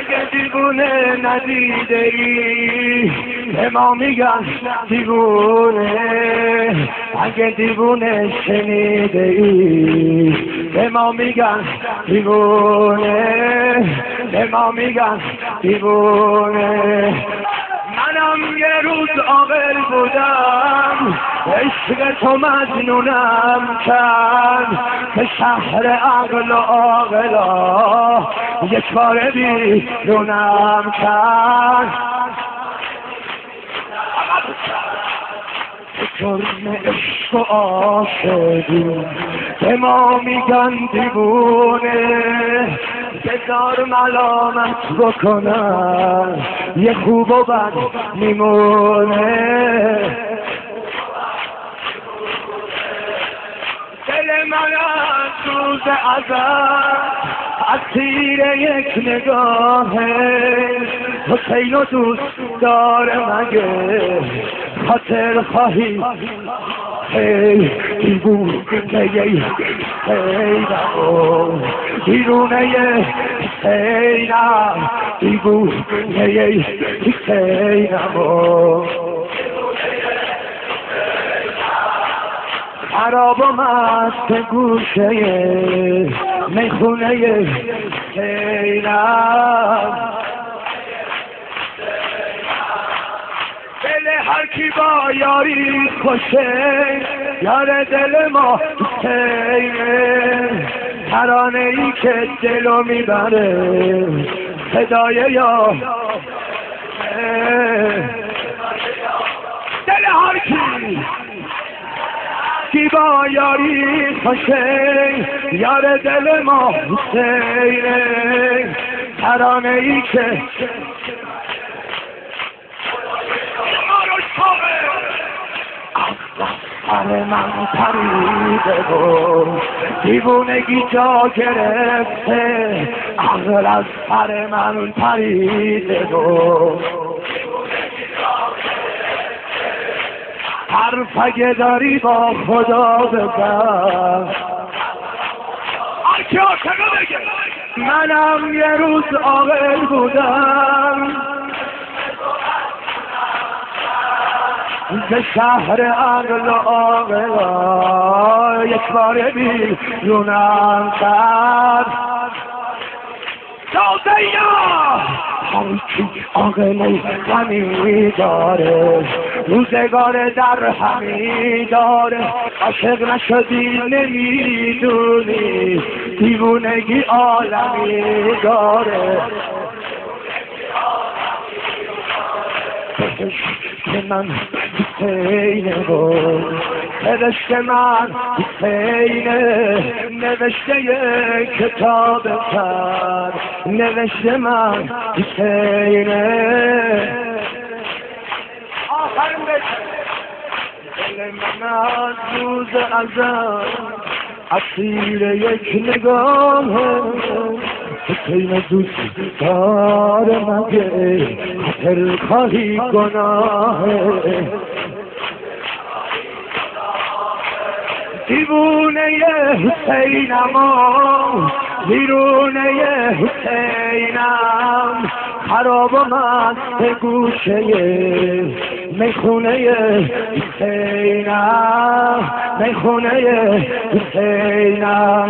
اگه دیوونه ندیده ای به ما میگن دیوونه، اگه دیوونه شنیده ای به ما میگن دیوونه، به ما میگن دیوونه. منم یه روز عاقل بودم، عشق تو مجنونم کرد، به شهر عقل و عاقلا یک بار بیرونم کرد. جرم عشق و عاشقی به ما میگن دیوونه، بذار ملامت بکنن یه خوب و بد میمونه. دل من از روز ازل اسیر یک نگاهه، حسین و دوست داره مگه خاطر خواهی ای دیوونه ای حسینم، دیوونه حسینم، دیوونه ای حسینم. خراب و مست گوشه میخونه حسینم، دل هر کی با یاری خوشه یار دل ما حسینه، ترانه ای که دلو میبره صدای یا دل هر کی با یاری خوشه یار دل ما حسینه، ترانه ای که سر من پریده بود دیوونگی جا گرفته، عقل از سر من پریده بود. حرف اگه داری با خدا بزن، هرکی عاشقه بگه. منم یه روز عاقل بودم، به شهر عقل و عاقلا یک بار بیرونم کرد. هرکی عاقل غمی داره روزگار در همی داره، عاشق نشدی نمیدونی دیوونگی عالمی داره. که من حسینه بود، نوشته من حسینه، نوشته یه کتاب کرد، نوشته من حسینه. آخرین دل من از روز ازل اسیر یک نگاهه، حسین دوست داره مگه خاطر خواهی گناهه، دیوونه حسینم، دیوونه حسینم، خراب و مست گوشه میخونه حسینم، میخونه حسینم.